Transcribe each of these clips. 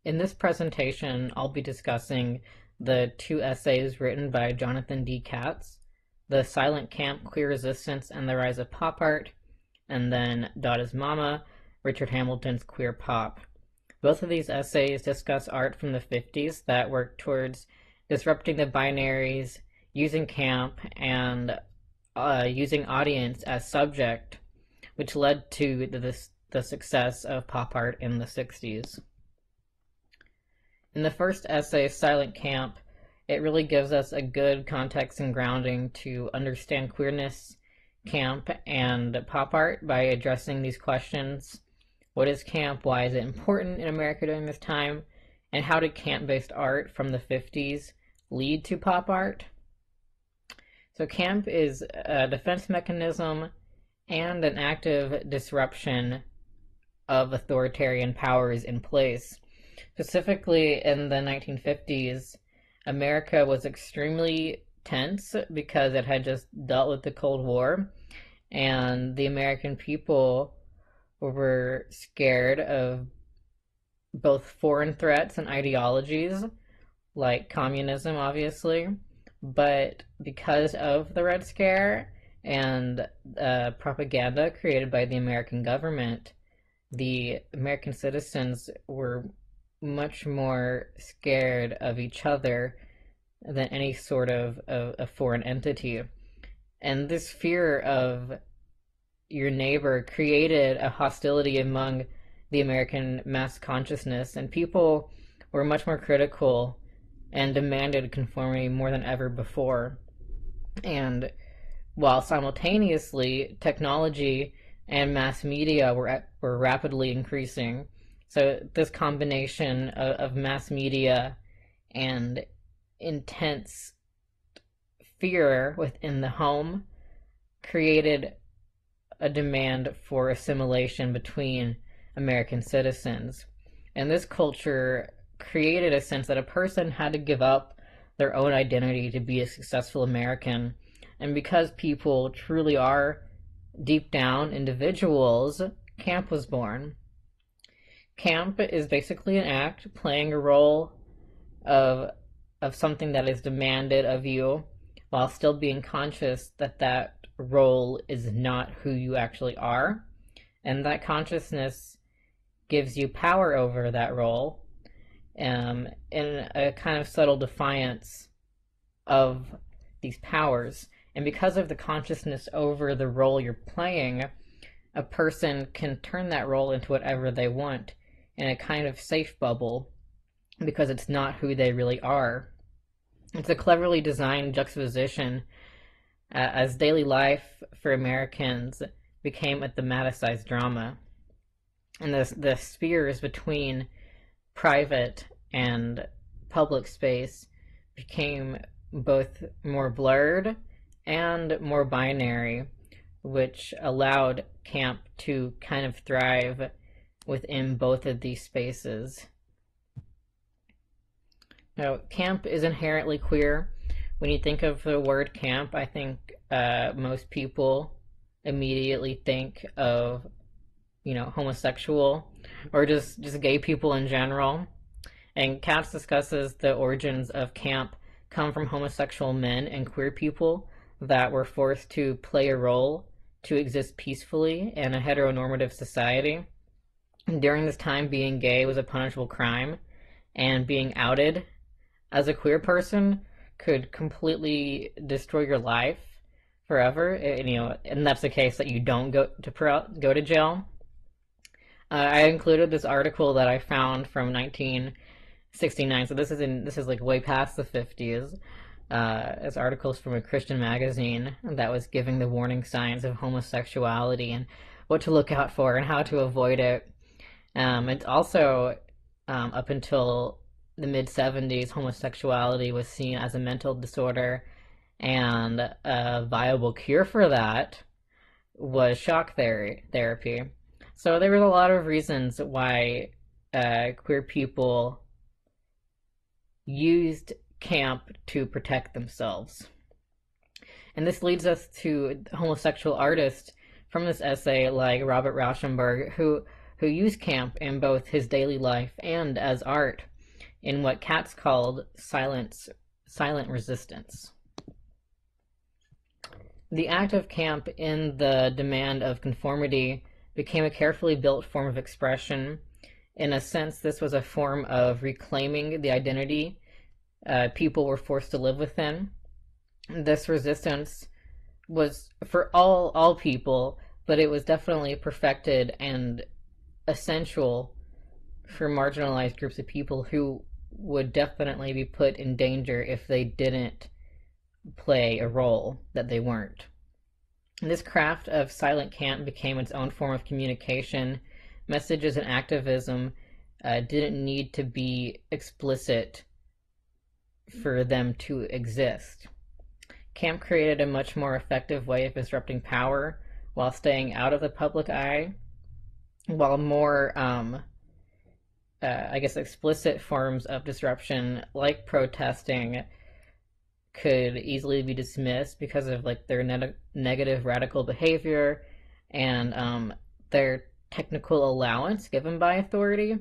In this presentation, I'll be discussing the two essays written by Jonathan D. Katz, The Silent Camp, Queer Resistance, and the Rise of Pop Art, and then Dada's Mama, Richard Hamilton's Queer Pop. Both of these essays discuss art from the 50s that worked towards disrupting the binaries, using camp, and using audience as subject, which led to the success of pop art in the 60s. In the first essay, Silent Camp, it really gives us a good context and grounding to understand queerness, camp, and pop art by addressing these questions. What is camp? Why is it important in America during this time? And how did camp-based art from the 50s lead to pop art? So camp is a defense mechanism and an active disruption of authoritarian powers in place. Specifically in the 1950s, America was extremely tense because it had just dealt with the Cold War, and the American people were scared of both foreign threats and ideologies, like communism, obviously, but because of the Red Scare and propaganda created by the American government, the American citizens were much more scared of each other than any sort of a foreign entity. And this fear of your neighbor created a hostility among the American mass consciousness, and people were much more critical and demanded conformity more than ever before. And while simultaneously technology and mass media were rapidly increasing, so this combination of mass media and intense fear within the home created a demand for assimilation between American citizens. And this culture created a sense that a person had to give up their own identity to be a successful American. And because people truly are deep down individuals, camp was born. Camp is basically an act playing a role of something that is demanded of you while still being conscious that that role is not who you actually are, and that consciousness gives you power over that role in a kind of subtle defiance of these powers. And because of the consciousness over the role you're playing, a person can turn that role into whatever they want in a kind of safe bubble because it's not who they really are. It's a cleverly designed juxtaposition as daily life for Americans became a thematicized drama. And the spheres between private and public space became both more blurred and more binary, which allowed camp to kind of thrive within both of these spaces. Now, camp is inherently queer. When you think of the word camp, I think most people immediately think of, homosexual or just gay people in general. And Katz discusses the origins of camp come from homosexual men and queer people that were forced to play a role to exist peacefully in a heteronormative society. During this time, being gay was a punishable crime, and being outed as a queer person could completely destroy your life forever. And that's the case that you don't go to jail. I included this article that I found from 1969. So this is like way past the 50s. This article is from a Christian magazine that was giving the warning signs of homosexuality and what to look out for and how to avoid it. It's also up until the mid-70s, homosexuality was seen as a mental disorder, and a viable cure for that was shock therapy. So there was a lot of reasons why queer people used camp to protect themselves. And this leads us to homosexual artists from this essay like Robert Rauschenberg, who who used camp in both his daily life and as art in what Katz called silent resistance. The act of camp in the demand of conformity became a carefully built form of expression. In a sense, this was a form of reclaiming the identity people were forced to live within. This resistance was for all people, but it was definitely perfected and essential for marginalized groups of people who would definitely be put in danger if they didn't play a role that they weren't. This craft of silent camp became its own form of communication. Messages and activism didn't need to be explicit for them to exist. Camp created a much more effective way of disrupting power while staying out of the public eye, while more, explicit forms of disruption, like protesting, could easily be dismissed because of their negative radical behavior and their technical allowance given by authority.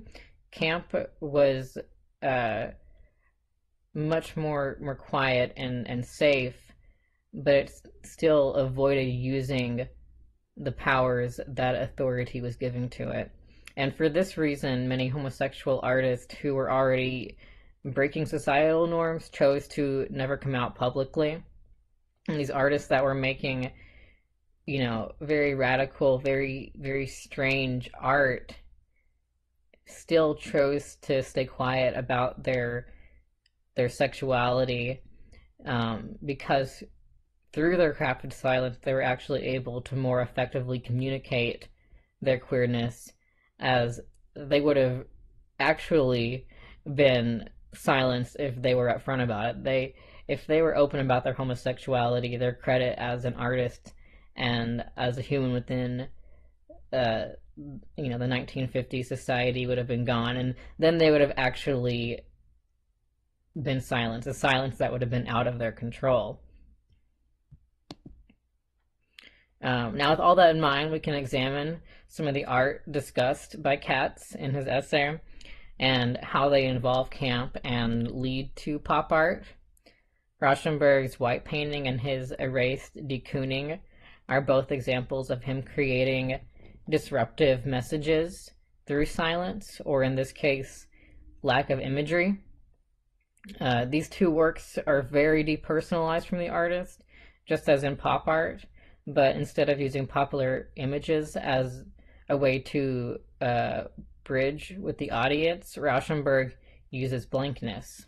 Camp was much more quiet and safe, but it still avoided using the powers that authority was giving to it. And for this reason, many homosexual artists who were already breaking societal norms chose to never come out publicly. And these artists that were making, very radical, very, very strange art still chose to stay quiet about their sexuality, because through their crafted silence, they were actually able to more effectively communicate their queerness, as they would have actually been silenced if they were upfront about it. If they were open about their homosexuality, their credit as an artist and as a human within the 1950s society would have been gone, and then they would have actually been silenced, a silence that would have been out of their control. Now, with all that in mind, we can examine some of the art discussed by Katz in his essay and how they involve camp and lead to pop art. Rauschenberg's white painting and his erased de Kooning are both examples of him creating disruptive messages through silence, or in this case, lack of imagery. These two works are very depersonalized from the artist, just as in pop art, but instead of using popular images as a way to bridge with the audience, Rauschenberg uses blankness.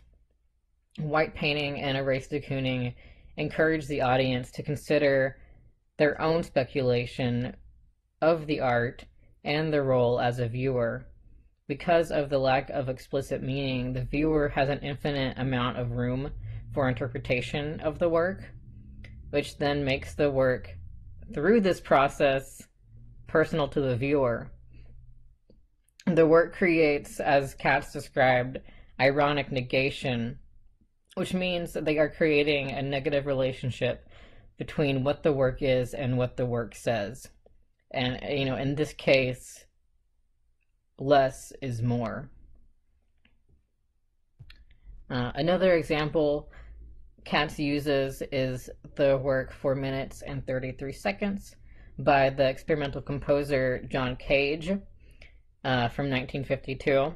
White painting and erased de Kooning encourage the audience to consider their own speculation of the art and their role as a viewer. Because of the lack of explicit meaning, the viewer has an infinite amount of room for interpretation of the work, which then makes the work, through this process, personal to the viewer. The work creates, as Katz described, ironic negation, which means that they are creating a negative relationship between what the work is and what the work says. And, in this case, less is more. Another example Katz uses is the work 4 minutes and 33 seconds by the experimental composer John Cage from 1952.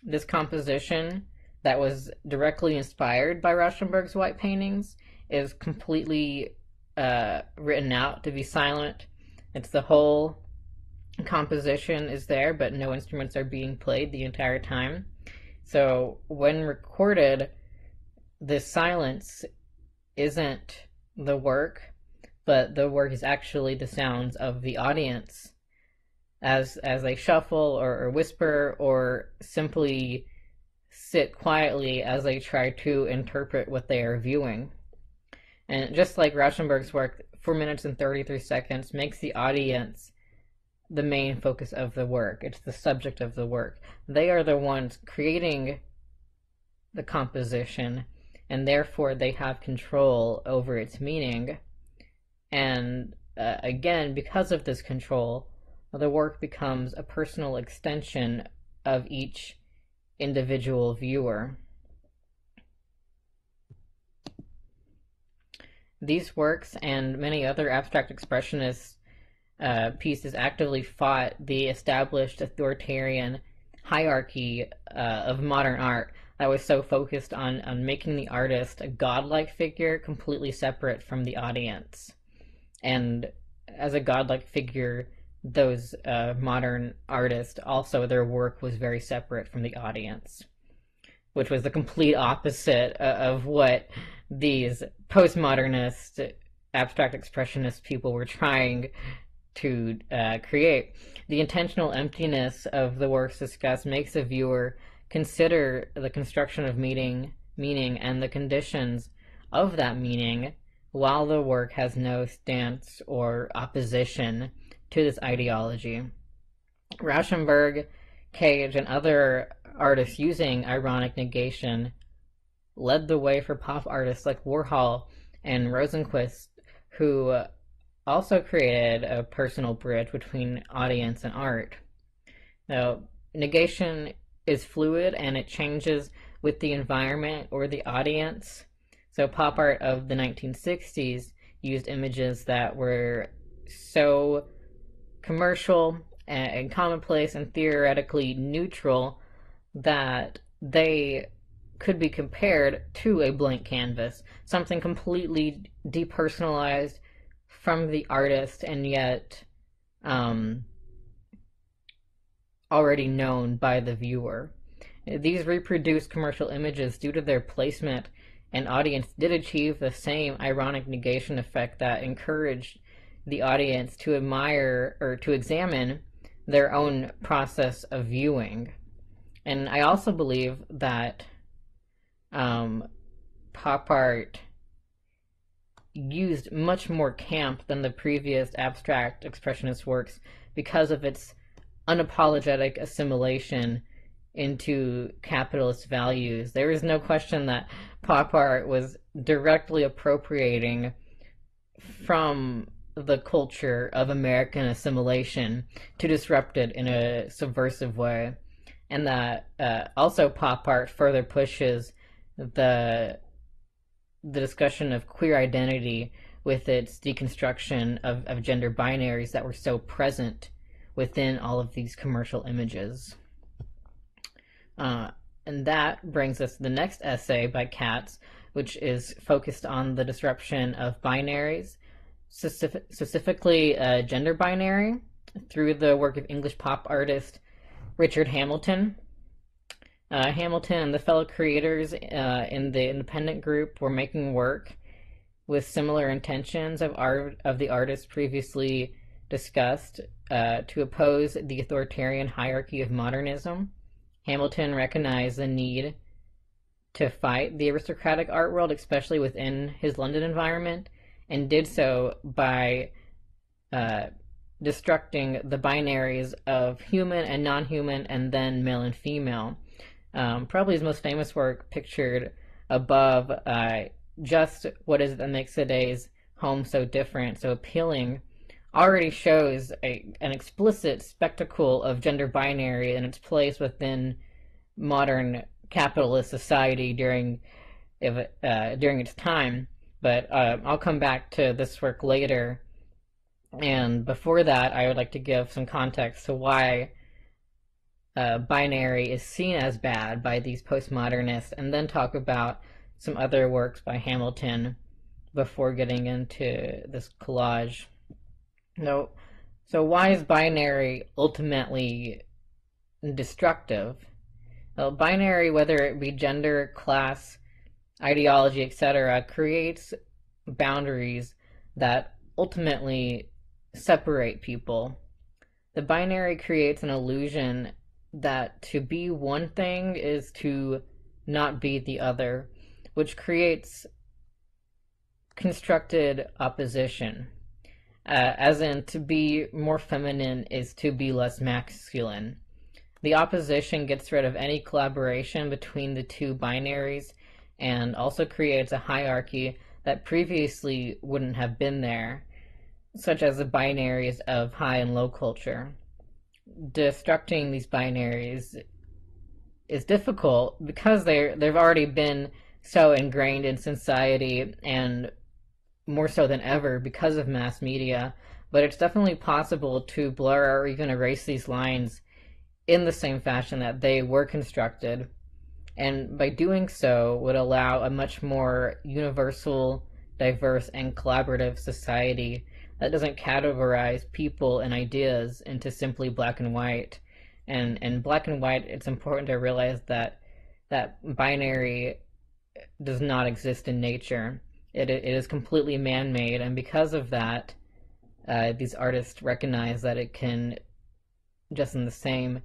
This composition, that was directly inspired by Rauschenberg's white paintings, is completely written out to be silent. It's the whole composition is there, but no instruments are being played the entire time. So when recorded, this silence isn't the work, but the work is actually the sounds of the audience as they shuffle or whisper or simply sit quietly as they try to interpret what they are viewing. And just like Rauschenberg's work, 4 minutes and 33 seconds makes the audience the main focus of the work. It's the subject of the work. They are the ones creating the composition, and therefore they have control over its meaning. And again, because of this control, the work becomes a personal extension of each individual viewer. These works and many other abstract expressionist pieces actively fought the established authoritarian hierarchy of modern art that was so focused on making the artist a godlike figure completely separate from the audience. And as a godlike figure, those modern artists, also their work was very separate from the audience, which was the complete opposite of what these postmodernist, abstract expressionist people were trying to create. The intentional emptiness of the works discussed makes the viewer consider the construction of meaning and the conditions of that meaning, while the work has no stance or opposition to this ideology. Rauschenberg, Cage, and other artists using ironic negation led the way for pop artists like Warhol and Rosenquist, who also created a personal bridge between audience and art. Now, negation is fluid and it changes with the environment or the audience. So pop art of the 1960s used images that were so commercial and commonplace and theoretically neutral that they could be compared to a blank canvas, something completely depersonalized from the artist and yet already known by the viewer. These reproduced commercial images, due to their placement and audience, did achieve the same ironic negation effect that encouraged the audience to admire or to examine their own process of viewing. And I also believe that pop art used much more camp than the previous abstract expressionist works because of its unapologetic assimilation into capitalist values. There is no question that pop art was directly appropriating from the culture of American assimilation to disrupt it in a subversive way. And that also pop art further pushes the discussion of queer identity with its deconstruction of gender binaries that were so present within all of these commercial images. And that brings us to the next essay by Katz, which is focused on the disruption of binaries, specifically gender binary, through the work of English pop artist Richard Hamilton. Hamilton and the fellow creators in the independent group were making work with similar intentions of the artists previously discussed to oppose the authoritarian hierarchy of modernism. Hamilton recognized the need to fight the aristocratic art world, especially within his London environment, and did so by destructing the binaries of human and non-human, and then male and female. Probably his most famous work, pictured above, Just What Is It That Makes Today's Home So Different, So Appealing, already shows an explicit spectacle of gender binary and its place within modern capitalist society during its time. But I'll come back to this work later. And before that, I would like to give some context to why binary is seen as bad by these postmodernists, and then talk about some other works by Hamilton before getting into this collage. No, so why is binary ultimately destructive? Well, binary, whether it be gender, class, ideology, etc., creates boundaries that ultimately separate people. The binary creates an illusion that to be one thing is to not be the other, which creates constructed opposition. As in, to be more feminine is to be less masculine. The opposition gets rid of any collaboration between the two binaries and also creates a hierarchy that previously wouldn't have been there, such as the binaries of high and low culture. destructing these binaries is difficult because they've already been so ingrained in society, and more so than ever because of mass media. But it's definitely possible to blur or even erase these lines in the same fashion that they were constructed, and by doing so would allow a much more universal, diverse, and collaborative society that doesn't categorize people and ideas into simply black and white. And in black and white, it's important to realize that that binary does not exist in nature. It is completely man-made, and because of that, these artists recognize that it can, just in the same,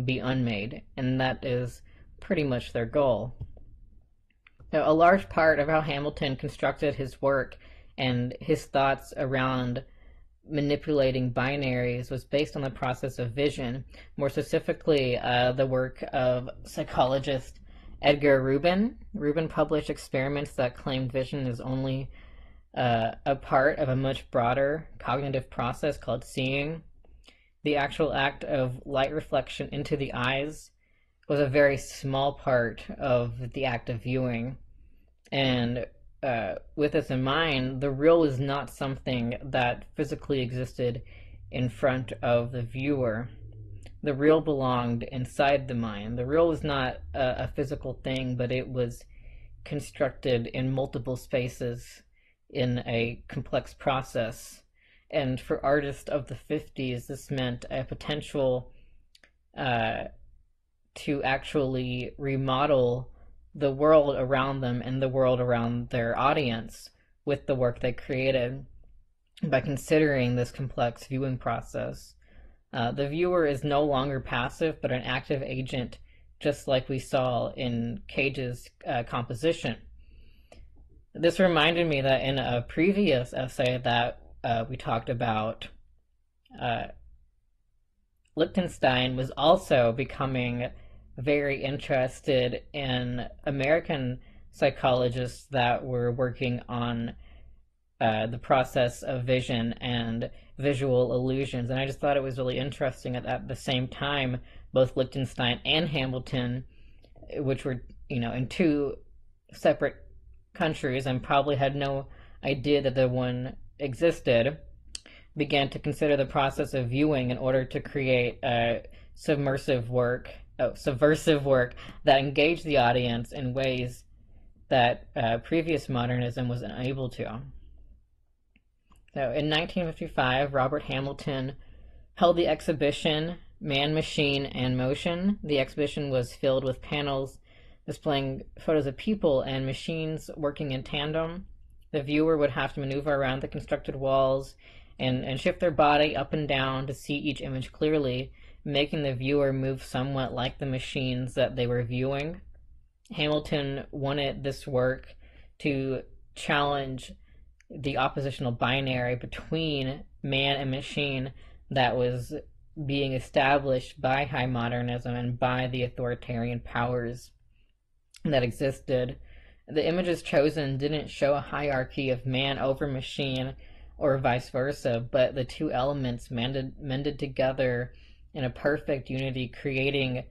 be unmade, and that is pretty much their goal. Now, a large part of how Hamilton constructed his work and his thoughts around manipulating binaries was based on the process of vision, more specifically the work of psychologist Edgar Rubin. Rubin published experiments that claimed vision is only a part of a much broader cognitive process called seeing. The actual act of light reflection into the eyes was a very small part of the act of viewing. And with this in mind, the real is not something that physically existed in front of the viewer. The real belonged inside the mind. The real was not a physical thing, but it was constructed in multiple spaces in a complex process. And for artists of the 50s, this meant a potential to actually remodel the world around them and the world around their audience with the work they created by considering this complex viewing process. The viewer is no longer passive, but an active agent, just like we saw in Cage's composition. This reminded me that in a previous essay that we talked about, Lichtenstein was also becoming very interested in American psychologists that were working on the process of vision and visual illusions. And I just thought it was really interesting that at the same time, both Lichtenstein and Hamilton, which were, in two separate countries and probably had no idea that the one existed, began to consider the process of viewing in order to create subversive work that engaged the audience in ways that previous modernism was unable to. So in 1955, Robert Hamilton held the exhibition Man, Machine, and Motion. The exhibition was filled with panels displaying photos of people and machines working in tandem. The viewer would have to maneuver around the constructed walls and shift their body up and down to see each image clearly, making the viewer move somewhat like the machines that they were viewing. Hamilton wanted this work to challenge the oppositional binary between man and machine that was being established by high modernism and by the authoritarian powers that existed. The images chosen didn't show a hierarchy of man over machine or vice versa, but the two elements mended together in a perfect unity, creating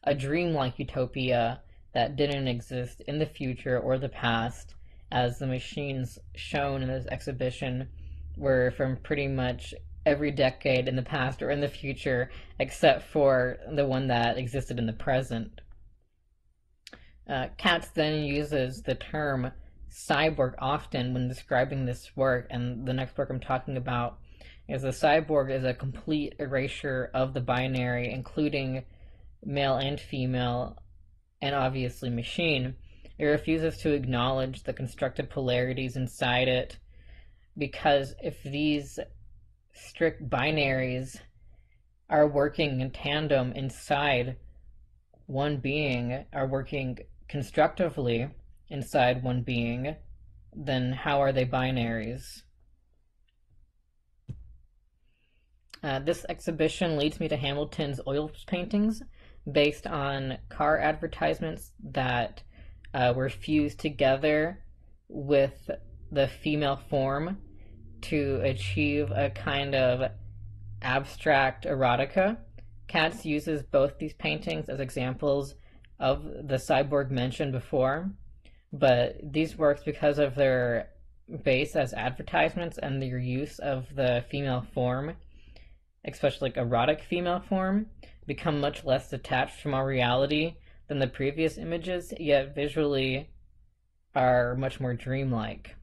a dreamlike utopia that didn't exist in the future or the past, as the machines shown in this exhibition were from pretty much every decade in the past or in the future, except for the one that existed in the present. Katz then uses the term cyborg often when describing this work, and the next work I'm talking about is the cyborg is a complete erasure of the binary, including male and female, and obviously machine. It refuses to acknowledge the constructed polarities inside it, because if these strict binaries are working in tandem inside one being, are working constructively inside one being, then how are they binaries? This exhibition leads me to Hamilton's oil paintings based on car advertisements that were fused together with the female form to achieve a kind of abstract erotica Katz uses both these paintings as examples of the cyborg mentioned before, but these works, because of their base as advertisements and their use of the female form, especially like erotic female form, become much less detached from our reality than the previous images, yet visually are much more dreamlike.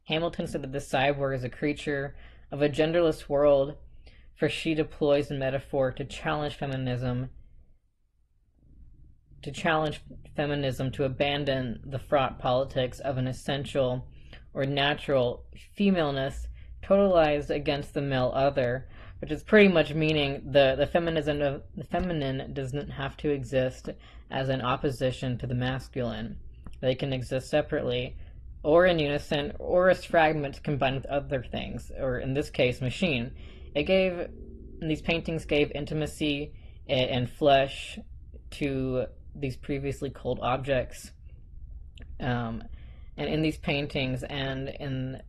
Hamilton said that the cyborg is a creature of a genderless world, for she deploys the metaphor to challenge feminism to abandon the fraught politics of an essential or natural femaleness totalized against the male other, which is pretty much meaning the feminism of the feminine doesn't have to exist as an opposition to the masculine. They can exist separately, or in unison, or as fragments combined with other things, or in this case, machine. These paintings gave intimacy and flesh to these previously cold objects. And in these paintings and in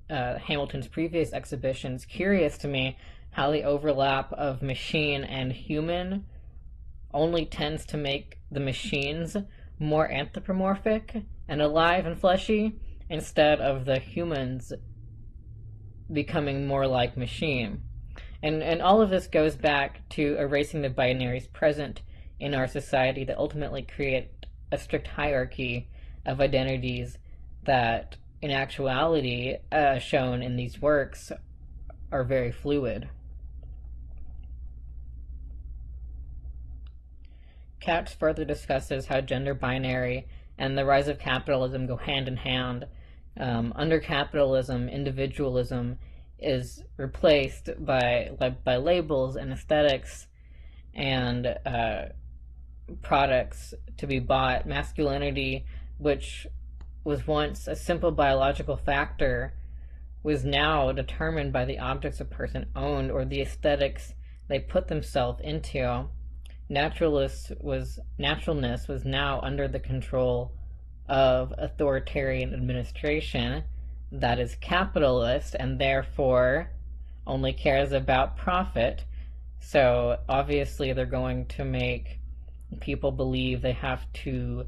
Hamilton's previous exhibitions, curious to me how the overlap of machine and human only tends to make the machines more anthropomorphic and alive and fleshy, instead of the humans becoming more like machine. And all of this goes back to erasing the binaries present in our society that ultimately create a strict hierarchy of identities that, in actuality, shown in these works, are very fluid. Katz further discusses how gender binary and the rise of capitalism go hand in hand. Under capitalism, individualism is replaced by labels and aesthetics and products to be bought. Masculinity, which was once a simple biological factor, was now determined by the objects a person owned or the aesthetics they put themselves into. Naturalness was now under the control of authoritarian administration that is capitalist and therefore only cares about profit. So obviously they're going to make people believe they have to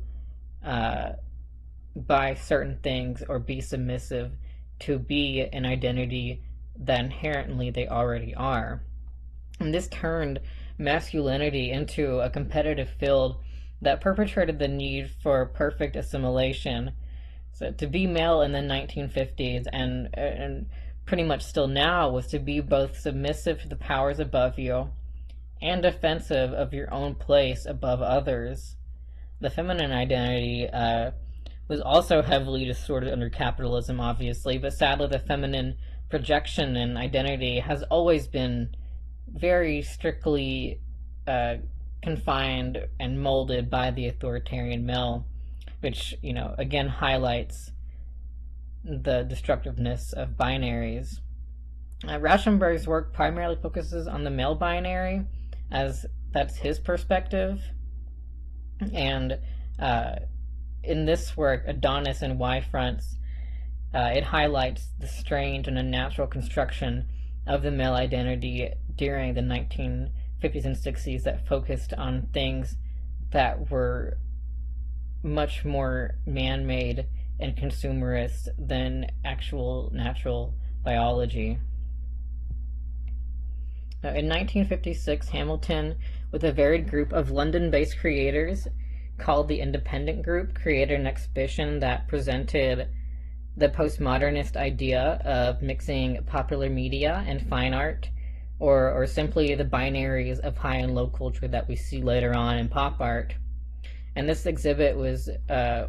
buy certain things or be submissive to be an identity that inherently they already are. And this turned masculinity into a competitive field that perpetrated the need for perfect assimilation. So to be male in the 1950s and pretty much still now was to be both submissive to the powers above you and defensive of your own place above others. The feminine identity was also heavily distorted under capitalism, obviously, but sadly the feminine projection and identity has always been very strictly confined and molded by the authoritarian male, which, again highlights the destructiveness of binaries. Rauschenberg's work primarily focuses on the male binary, as that's his perspective, and in this work, Adonis and Y-Fronts, it highlights the strange and unnatural construction of the male identity during the 1950s and 60s that focused on things that were much more man-made and consumerist than actual natural biology. Now, in 1956, Hamilton, with a varied group of London-based creators called the Independent Group, created an exhibition that presented the postmodernist idea of mixing popular media and fine art, or simply the binaries of high and low culture that we see later on in pop art. And this exhibit was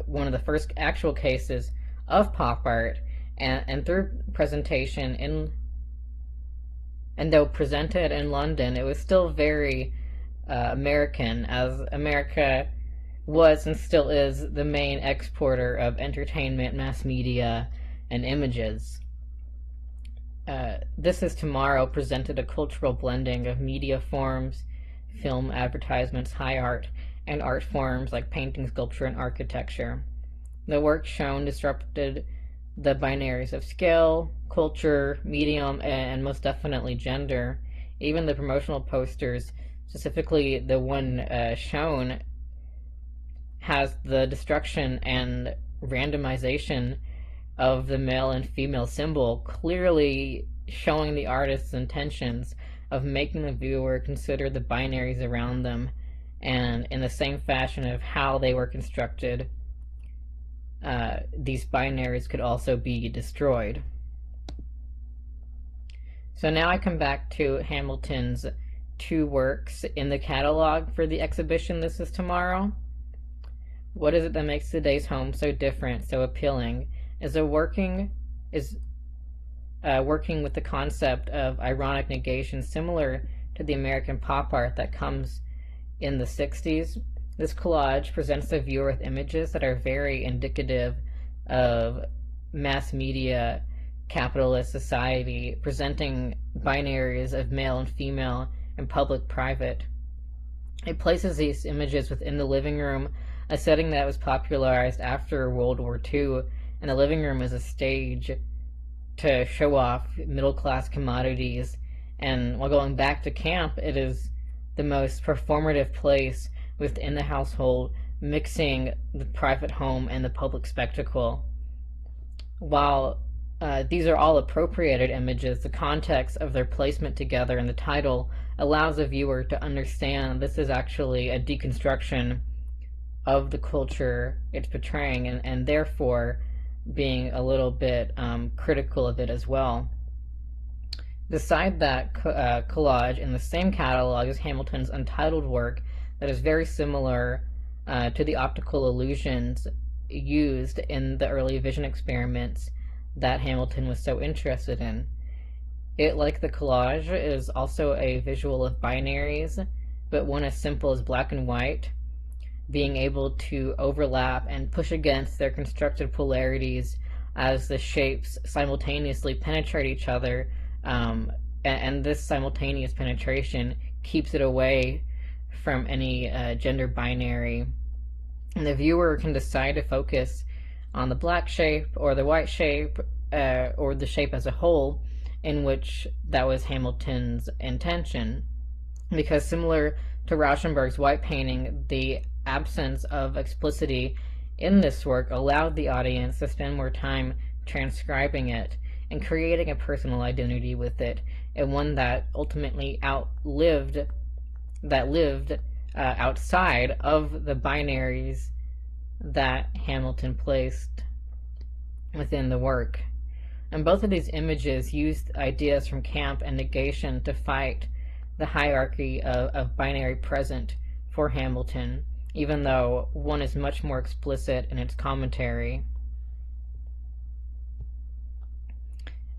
one of the first actual cases of pop art, and through presentation and though presented in London, it was still very American, as America was and still is the main exporter of entertainment, mass media, and images. This Is Tomorrow presented a cultural blending of media forms, film, advertisements, high art, and art forms like painting, sculpture, and architecture. The work shown disrupted the binaries of scale, culture, medium, and most definitely gender. Even the promotional posters specifically the one shown, has the destruction and randomization of the male and female symbol, clearly showing the artist's intentions of making the viewer consider the binaries around them, and in the same fashion of how they were constructed, these binaries could also be destroyed. So now I come back to Hamilton's two works in the catalog for the exhibition This Is Tomorrow. What is it that makes today's home so different, so appealing? Is working with the concept of ironic negation, similar to the American pop art that comes in the 60s. This collage presents the viewer with images that are very indicative of mass media capitalist society, presenting binaries of male and female and public-private. It places these images within the living room, a setting that was popularized after World War II, and the living room is a stage to show off middle-class commodities. And while going back to camp, it is the most performative place within the household, mixing the private home and the public spectacle. While these are all appropriated images, the context of their placement together in the title allows the viewer to understand this is actually a deconstruction of the culture it's portraying, and therefore being a little bit critical of it as well. Beside that collage, in the same catalog, is Hamilton's untitled work that is very similar to the optical illusions used in the early vision experiments that Hamilton was so interested in. It, like the collage, is also a visual of binaries, but one as simple as black and white, being able to overlap and push against their constructed polarities as the shapes simultaneously penetrate each other, and this simultaneous penetration keeps it away from any gender binary. And the viewer can decide to focus on the black shape or the white shape, or the shape as a whole, in which that was Hamilton's intention. Because similar to Rauschenberg's white painting, the absence of explicitity in this work allowed the audience to spend more time transcribing it and creating a personal identity with it, and one that ultimately lived outside of the binaries that Hamilton placed within the work. And both of these images used ideas from camp and negation to fight the hierarchy of binary present for Hamilton, even though one is much more explicit in its commentary.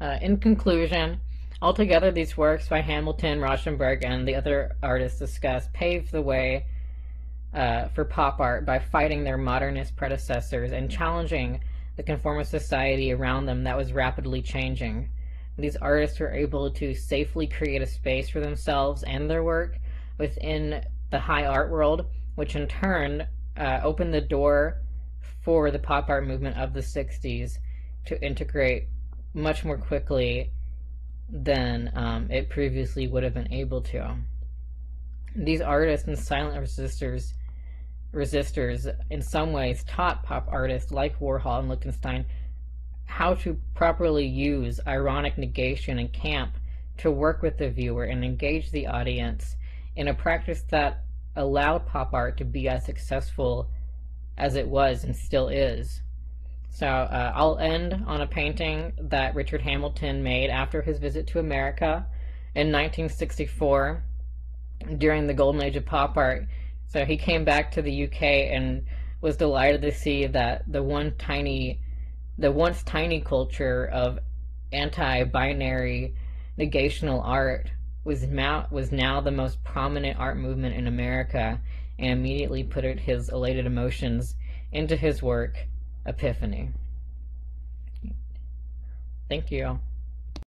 In conclusion, altogether these works by Hamilton, Rauschenberg, and the other artists discussed paved the way for pop art by fighting their modernist predecessors and challenging the conformist society around them that was rapidly changing. These artists were able to safely create a space for themselves and their work within the high art world, which in turn opened the door for the pop art movement of the 60s to integrate much more quickly than it previously would have been able to. These artists and silent resistors in some ways taught pop artists like Warhol and Lichtenstein how to properly use ironic negation and camp to work with the viewer and engage the audience in a practice that allowed pop art to be as successful as it was and still is. So I'll end on a painting that Richard Hamilton made after his visit to America in 1964 during the golden age of pop art. So he came back to the UK and was delighted to see that the once tiny culture of anti-binary negational art was now the most prominent art movement in America, and immediately put his elated emotions into his work, Epiphany. Thank you.